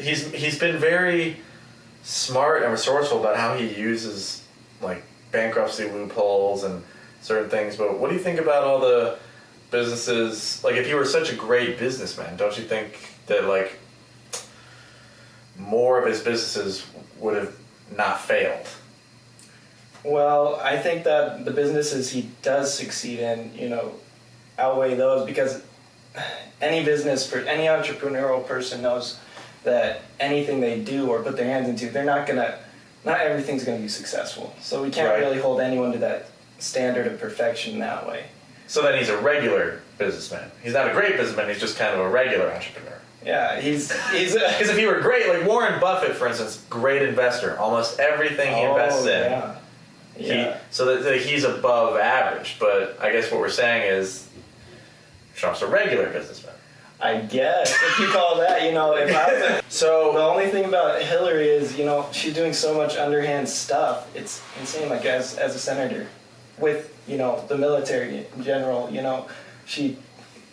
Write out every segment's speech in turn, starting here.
he's been very smart and resourceful about how he uses like bankruptcy loopholes and certain things. But what do you think about all the businesses? Like, if he were such a great businessman, don't you think that like more of his businesses would have not failed? Well, I think that the businesses he does succeed in, outweigh those, because any business, for any entrepreneurial person knows that anything they do or put their hands into, not everything's going to be successful. So we can't really hold anyone to that standard of perfection that way. So then he's a regular businessman. He's not a great businessman, he's just kind of a regular entrepreneur. Yeah, he's because if he were great, like Warren Buffett, for instance, great investor. Almost everything he invests in. Yeah. So that he's above average. But I guess what we're saying is Trump's a regular businessman. I guess, if you call that, if I was So the only thing about Hillary is, she's doing so much underhand stuff. It's insane, like as a senator, with, the military in general,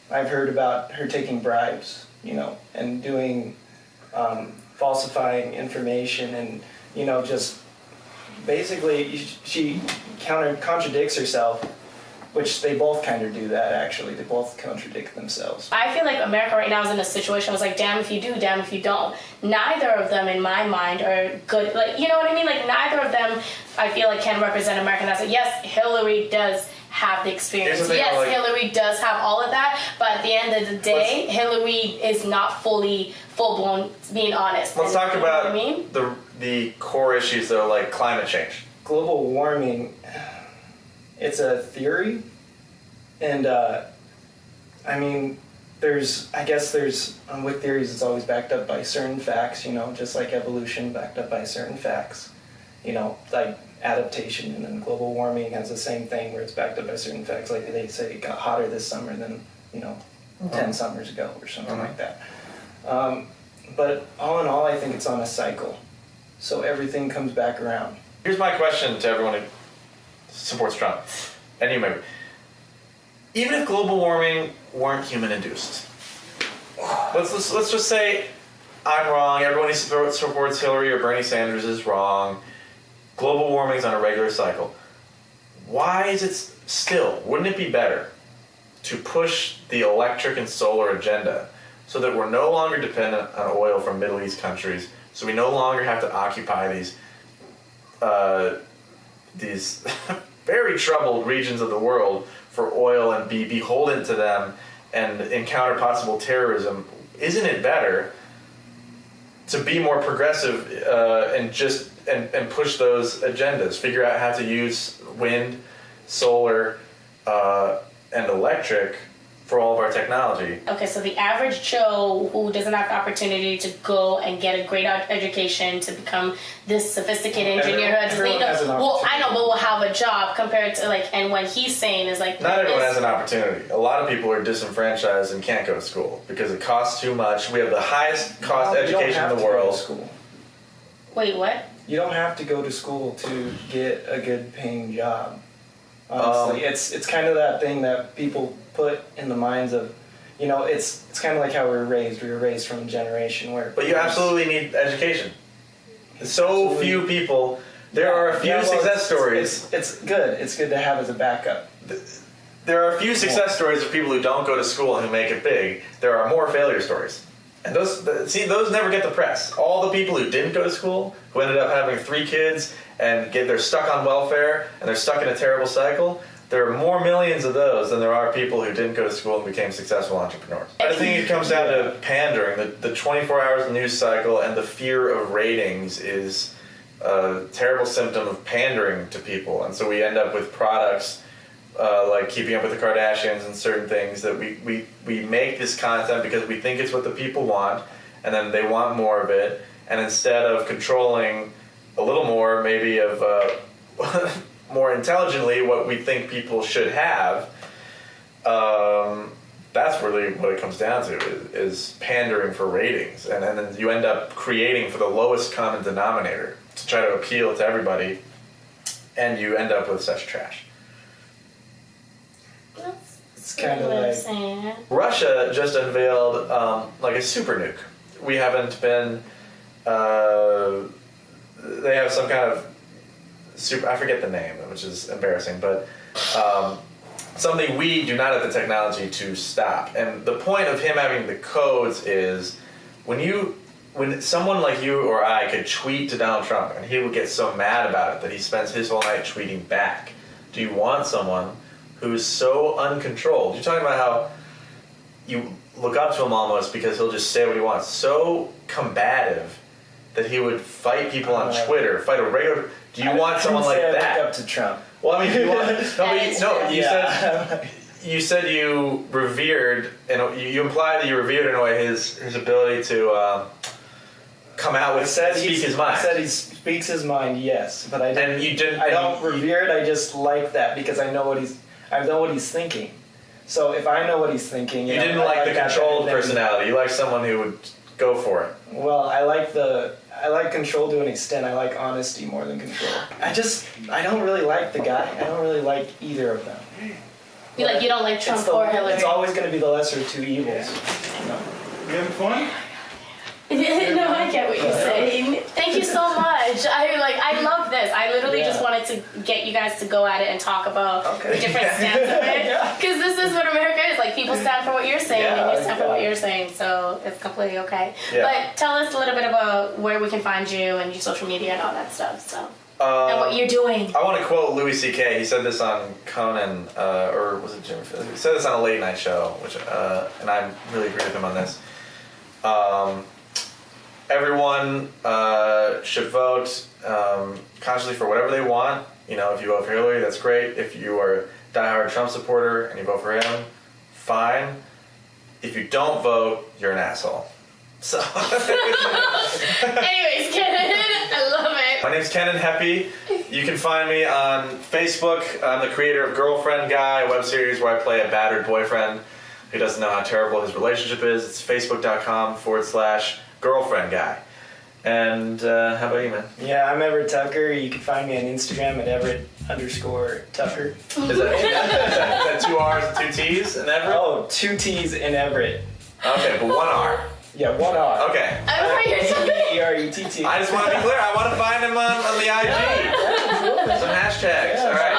I've heard about her taking bribes, and doing, falsifying information and, just basically she contradicts herself, which they both kind of do that, actually. They both contradict themselves. I feel like America right now is in a situation where it's like, damn if you do, damn if you don't. Neither of them, in my mind, are good. Like, you know what I mean? Like, neither of them, I feel like, can represent America. And that's like, yes, Hillary does have the experience. Yes, Hillary does have all of that. But at the end of the day, Hillary is not full-blown, being honest. Let's talk about the core issues, though, like climate change. Global warming, it's a theory, and with theories, it's always backed up by certain facts, just like evolution backed up by certain facts, like adaptation, and then global warming has the same thing where it's backed up by certain facts, like they say it got hotter this summer than 10 summers ago or something like that. But all in all, I think it's on a cycle, so everything comes back around. Here's my question to everyone who supports Trump, and you maybe. Even if global warming weren't human-induced, let's just say I'm wrong, everyone who supports Hillary or Bernie Sanders is wrong, global warming's on a regular cycle. Why is it still, wouldn't it be better to push the electric and solar agenda so that we're no longer dependent on oil from Middle East countries, so we no longer have to occupy these very troubled regions of the world for oil and be beholden to them and encounter possible terrorism? Isn't it better to be more progressive and push those agendas, figure out how to use wind, solar, and electric for all of our technology? Okay, so the average Joe who doesn't have the opportunity to go and get a great education to become this sophisticated engineer I know, but will have a job compared to and when he's saying is like... Not everyone has an opportunity. A lot of people are disenfranchised and can't go to school because it costs too much. We have the highest cost education in the world. School. Wait, what? You don't have to go to school to get a good paying job. Honestly, it's kind of that thing that people put in the minds of, it's kind of like how we were raised. We were raised from a generation where... But you absolutely need education. So few people... There are a few success stories. It's good. It's good to have as a backup. There are a few success stories of people who don't go to school and who make it big. There are more failure stories. And those never get the press. All the people who didn't go to school, who ended up having 3 kids, and they're stuck on welfare, and they're stuck in a terrible cycle, there are more millions of those than there are people who didn't go to school and became successful entrepreneurs. I think it comes down to pandering. The 24 hours news cycle and the fear of ratings is a terrible symptom of pandering to people. And so we end up with products like Keeping Up with the Kardashians and certain things that we make this content because we think it's what the people want, and then they want more of it. And instead of controlling a little more, maybe of more intelligently what we think people should have, that's really what it comes down to, is pandering for ratings. And then you end up creating for the lowest common denominator to try to appeal to everybody, and you end up with such trash. It's kind of like... Russia just unveiled like a super nuke. We haven't been they have some kind of super. I forget the name, which is embarrassing, but something we do not have the technology to stop. And the point of him having the codes is when someone like you or I could tweet to Donald Trump and he would get so mad about it that he spends his whole night tweeting back. Do you want someone who's so uncontrolled? You're talking about how you look up to him almost because he'll just say what he wants. So combative that he would fight people on Twitter, fight a regular. Do you want someone like that? Look up to Trump. Well, I mean, do you want You said you revered, and you implied that you revered in a way his ability to come out with speak his mind. I said he speaks his mind, yes, but I didn't. And you didn't. I don't revere it. I just like that because I know what he's thinking. So if I know what he's thinking, you didn't like the controlled personality. You like someone who would go for it. Well, I like control to an extent. I like honesty more than control. I don't really like the guy. I don't really like either of them. You don't like Trump or Hillary? It's always going to be the lesser of two evils. You know? You having fun? No, I get what you're saying. Thank you so much. I love this. I literally just wanted to get you guys to go at it and talk about the different stance of it. Because this is what America is. Like, people stand for what you're saying and you stand for what you're saying. So it's completely okay. Yeah. But tell us a little bit about where we can find you and your social media and all that stuff. So. And what you're doing. I want to quote Louis C.K. He said this on Conan, or was it Jimmy Fallon? He said this on a late night show, which, and I really agree with him on this. Everyone should vote consciously for whatever they want. You know, if you vote for Hillary, that's great. If you are a diehard Trump supporter and you vote for him, fine. If you don't vote, you're an asshole. So. Anyways, Kenan, I love it. My name's Kenan Heppy. You can find me on Facebook. I'm the creator of Girlfriend Guy, a web series where I play a battered boyfriend who doesn't know how terrible his relationship is. It's facebook.com/girlfriend guy. And how about you, man? Yeah, I'm Everett Tucker. You can find me on Instagram at Everett_Tucker. Is that 2 R's and 2 T's in Everett? Oh, 2 T's in Everett. Okay, but 1 R. Yeah, 1 R. Okay. E-R-E-T-T. I just want to be clear. I want to find him on the IG. Yeah, Some hashtags. All right.